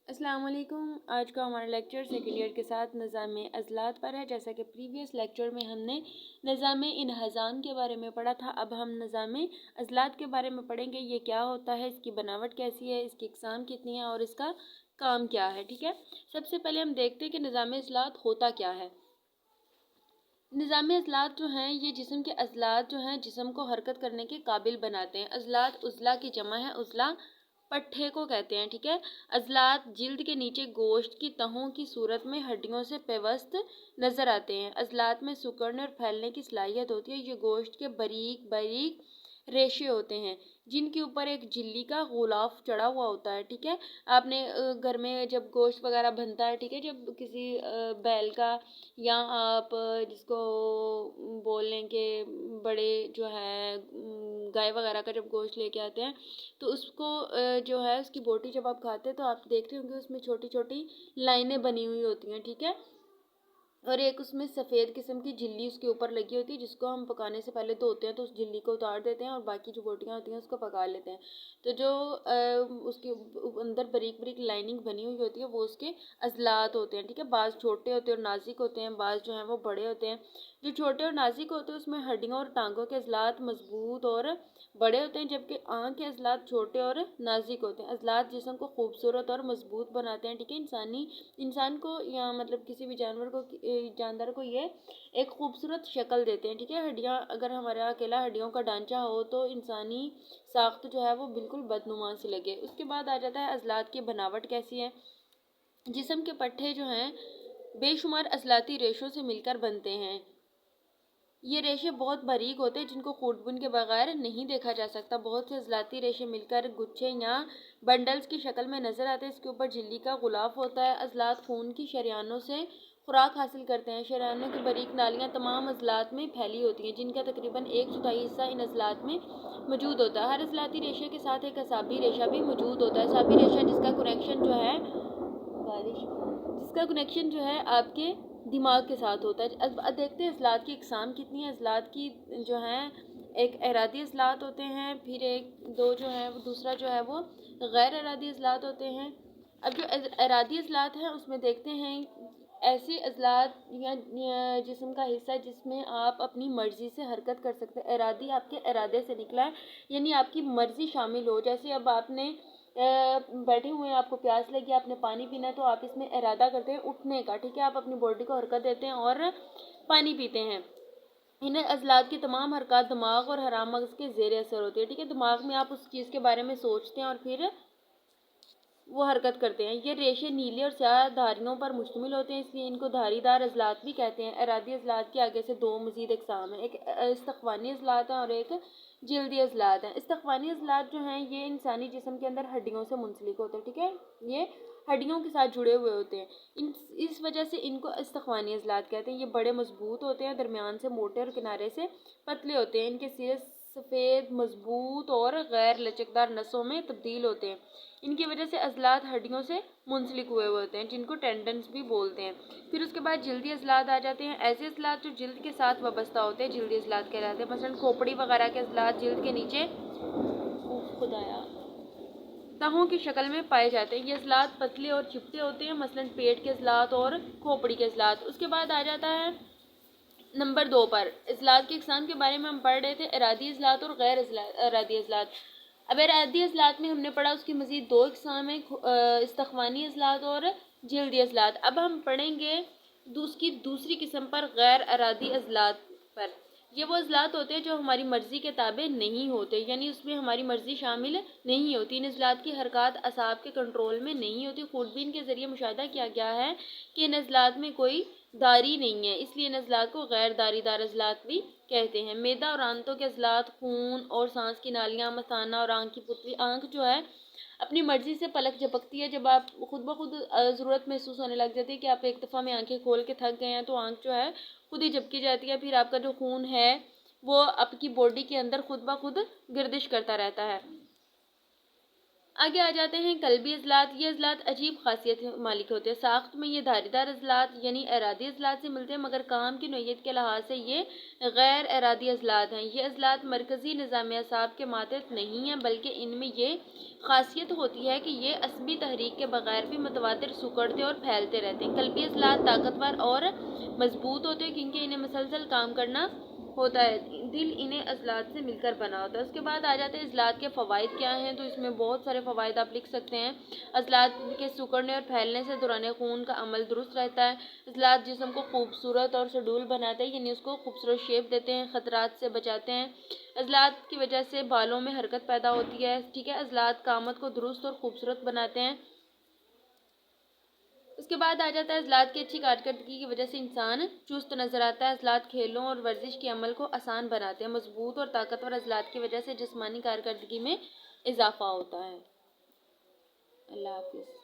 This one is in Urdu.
السلام علیکم۔ آج کا ہمارا لیکچر سیکنڈ ایئر کے ساتھ نظام عضلات پر ہے۔ جیسا کہ پریویس لیکچر میں ہم نے نظام انہضام کے بارے میں پڑھا تھا، اب ہم نظام عضلات کے بارے میں پڑھیں گے۔ یہ کیا ہوتا ہے، اس کی بناوٹ کیسی ہے، اس کی اقسام کتنی ہیں اور اس کا کام کیا ہے، ٹھیک ہے۔ سب سے پہلے ہم دیکھتے ہیں کہ نظام عضلات ہوتا کیا ہے۔ نظام عضلات جو ہیں یہ جسم کے عضلات جو ہیں جسم کو حرکت کرنے کے قابل بناتے ہیں۔ عضلات عضلہ کی جمع ہے، عضلہ پٹھے کو کہتے ہیں، ٹھیک ہے۔ عضلات جلد کے نیچے گوشت کی تہوں کی صورت میں ہڈیوں سے پیوست نظر آتے ہیں۔ عضلات میں سکڑنے اور پھیلنے کی صلاحیت ہوتی ہے۔ یہ گوشت کے باریک باریک ریشے ہوتے ہیں جن کے اوپر ایک جھلی کا غلاف چڑھا ہوا ہوتا ہے، ٹھیک ہے۔ آپ نے گھر میں جب گوشت وغیرہ بنتا ہے، ٹھیک ہے، جب کسی بیل کا یا آپ جس کو بول لیں کہ بڑے جو ہے گائے وغیرہ کا جب گوشت لے کے آتے ہیں تو اس کو جو ہے اس کی بوٹی جب آپ کھاتے ہیں تو آپ دیکھتے ہوں گے اس میں چھوٹی چھوٹی لائنیں بنی ہوئی ہوتی ہیں، ٹھیک ہے۔ اور ایک اس میں سفید قسم کی جھلی اس کے اوپر لگی ہوتی ہے جس کو ہم پکانے سے پہلے دھوتے ہیں تو اس جھلی کو اتار دیتے ہیں اور باقی جو بوٹیاں ہوتی ہیں اس کو پکا لیتے ہیں۔ تو جو اس کے اندر باریک باریک لائننگ بنی ہوئی ہوتی ہے وہ اس کے عضلات ہوتے ہیں، ٹھیک ہے۔ بعض چھوٹے ہوتے ہیں اور نازک ہوتے ہیں، بعض جو ہیں وہ بڑے ہوتے ہیں۔ جو چھوٹے اور نازک ہوتے ہیں اس میں ہڈیوں اور ٹانگوں کے عضلات مضبوط اور بڑے ہوتے ہیں، جبکہ آنکھ کے عضلات چھوٹے اور نازک ہوتے ہیں۔ عضلات جسم کو خوبصورت اور مضبوط بناتے ہیں، ٹھیک ہے۔ انسان کو یا مطلب کسی بھی جاندار کو یہ ایک خوبصورت شکل دیتے ہیں، ٹھیک ہے۔ ہڈیاں اگر ہمارا اکیلا ہڈیوں کا ڈھانچہ ہو تو انسانی ساخت جو ہے وہ بالکل بدنما سے لگے۔ اس کے بعد آ جاتا ہے عضلات کی بناوٹ کیسی ہے۔ جسم کے پٹھے جو ہیں بے شمار عضلاتی ریشوں سے مل کر بنتے ہیں۔ یہ ریشے بہت باریک ہوتے ہیں جن کو خوردبین کے بغیر نہیں دیکھا جا سکتا۔ بہت سے عضلاتی ریشے مل کر گچھے یا بنڈلز کی شکل میں نظر آتے ہیں۔ اس کے اوپر جھلی کا غلاف ہوتا ہے۔ عضلات خون کی شریانوں سے خوراک حاصل کرتے ہیں۔ شریانوں کی باریک نالیاں تمام عضلات میں پھیلی ہوتی ہیں جن کا تقریباً 1/4 حصہ ان عضلات میں موجود ہوتا ہے۔ ہر عضلاتی ریشے کے ساتھ ایک اعصابی ریشہ بھی موجود ہوتا ہے۔ اعصابی ریشہ جس کا کنیکشن جو ہے آپ کے دماغ کے ساتھ ہوتا ہے۔ اب دیکھتے ہیں عضلات کی اقسام کتنی ہیں۔ عضلات کی جو ہیں ایک ارادی عضلات ہوتے ہیں، پھر دوسرا جو ہے وہ غیر ارادی عضلات ہوتے ہیں۔ اب جو ارادی عضلات ہیں اس میں دیکھتے ہیں ایسے عضلات یا جسم کا حصہ جس میں آپ اپنی مرضی سے حرکت کر سکتے ہیں۔ ارادی آپ کے ارادے سے نکلا ہے، یعنی آپ کی مرضی شامل ہو۔ جیسے اب آپ نے بیٹھے ہوئے ہیں، آپ کو پیاس لگی، آپ نے پانی پینا ہے تو آپ اس میں ارادہ کرتے ہیں اٹھنے کا، ٹھیک ہے۔ آپ اپنی باڈی کو حرکت دیتے ہیں اور پانی پیتے ہیں۔ ان عضلات کی تمام حرکات دماغ اور حرام مغز کے زیر اثر ہوتی ہے، ٹھیک ہے۔ دماغ میں آپ اس چیز کے بارے میں سوچتے ہیں اور پھر وہ حرکت کرتے ہیں۔ یہ ریشے نیلے اور سیاہ دھاریوں پر مشتمل ہوتے ہیں، اس لیے ان کو دھاری دار عضلات بھی کہتے ہیں۔ ارادی عضلات کی آگے سے 2 مزید اقسام ہیں، ایک استخوانی عضلات ہیں اور ایک جلدی عضلات ہیں۔ استخوانی عضلات جو ہیں یہ انسانی جسم کے اندر ہڈیوں سے منسلک ہوتے ہیں، ٹھیک ہے۔ یہ ہڈیوں کے ساتھ جڑے ہوئے ہوتے ہیں، اس وجہ سے ان کو استخوانی عضلات کہتے ہیں۔ یہ بڑے مضبوط ہوتے ہیں، درمیان سے موٹے اور کنارے سے پتلے ہوتے ہیں۔ ان کے سرے سفید، مضبوط اور غیر لچکدار نسوں میں تبدیل ہوتے ہیں۔ ان کی وجہ سے عضلات ہڈیوں سے منسلک ہوئے ہوتے ہیں جن کو ٹینڈنز بھی بولتے ہیں۔ پھر اس کے بعد جلدی عضلات آ جاتے ہیں۔ ایسے عضلات جو جلد کے ساتھ وابستہ ہوتے ہیں جلدی عضلات کہلاتے ہیں۔ مثلاً کھوپڑی وغیرہ کے عضلات جلد کے نیچے تہوں کی شکل میں پائے جاتے ہیں۔ یہ عضلات پتلے اور چپٹے ہوتے ہیں، مثلاً پیٹ کے عضلات اور کھوپڑی کے عضلات۔ اس کے بعد آ جاتا ہے نمبر 2 پر عضلات کی اقسام کے بارے میں ہم پڑھ رہے تھے، ارادی عضلات اور غیر ارادی عضلات۔ اب ارادی عضلات میں ہم نے پڑھا اس کی مزید 2 اقسام ہیں، استخوانی عضلات اور جلدی عضلات۔ اب ہم پڑھیں گے اس کی دوسری قسم پر، غیر ارادی عضلات پر۔ یہ وہ عضلات ہوتے ہیں جو ہماری مرضی کے تابع نہیں ہوتے، یعنی اس میں ہماری مرضی شامل نہیں ہوتی۔ ان عضلات کی حرکات اعصاب کے کنٹرول میں نہیں ہوتی۔ خوردبین کے ذریعے مشاہدہ کیا گیا ہے کہ ان عضلات میں کوئی داری نہیں ہے، اس لیے ان عضلات کو غیر داری دار عضلات بھی کہتے ہیں۔ معدہ اور آنتوں کے عضلات، خون اور سانس کی نالیاں، مثانہ اور آنکھ کی پتلی۔ آنکھ جو ہے اپنی مرضی سے پلک جھپکتی ہے۔ جب آپ خود بخود ضرورت محسوس ہونے لگ جاتی ہے کہ آپ ایک دفعہ میں آنکھیں کھول کے تھک گئے ہیں تو آنکھ جو ہے خود ہی جھپکی جاتی ہے، پھر آپ کا جو خون ہے وہ آپ کی باڈی کے اندر خود بخود گردش کرتا رہتا ہے۔ آگے آ جاتے ہیں قلبی عضلات۔ یہ عضلات عجیب خاصیت مالک ہوتے ہیں۔ ساخت میں یہ دھاری دار عضلات یعنی ارادی عضلات سے ملتے ہیں، مگر کام کی نوعیت کے لحاظ سے یہ غیر ارادی عضلات ہیں۔ یہ عضلات مرکزی نظام اعصاب کے ماتحت نہیں ہیں، بلکہ ان میں یہ خاصیت ہوتی ہے کہ یہ عصبی تحریک کے بغیر بھی متواتر سکڑتے اور پھیلتے رہتے ہیں۔ قلبی عضلات طاقتور اور مضبوط ہوتے ہیں کیونکہ انہیں مسلسل کام کرنا ہوتا ہے۔ دل انہیں عضلات سے مل کر بنا ہوتا ہے۔ اس کے بعد آ جاتے ہیں عضلات کے فوائد کیا ہیں، تو اس میں بہت سارے فوائد آپ لکھ سکتے ہیں۔ عضلات کے سکڑنے اور پھیلنے سے دوران خون کا عمل درست رہتا ہے۔ عضلات جسم کو خوبصورت اور سڈول بناتے ہیں، یعنی اس کو خوبصورت شیپ دیتے ہیں، خطرات سے بچاتے ہیں۔ عضلات کی وجہ سے بالوں میں حرکت پیدا ہوتی ہے، ٹھیک ہے۔ عضلات قامت کو درست اور خوبصورت بناتے ہیں۔ اس کے بعد آ جاتا ہے عضلات کی اچھی کارکردگی کی وجہ سے انسان چست نظر آتا ہے۔ عضلات کھیلوں اور ورزش کے عمل کو آسان بناتے ہیں۔ مضبوط اور طاقتور عضلات کی وجہ سے جسمانی کارکردگی میں اضافہ ہوتا ہے۔ اللہ حافظ۔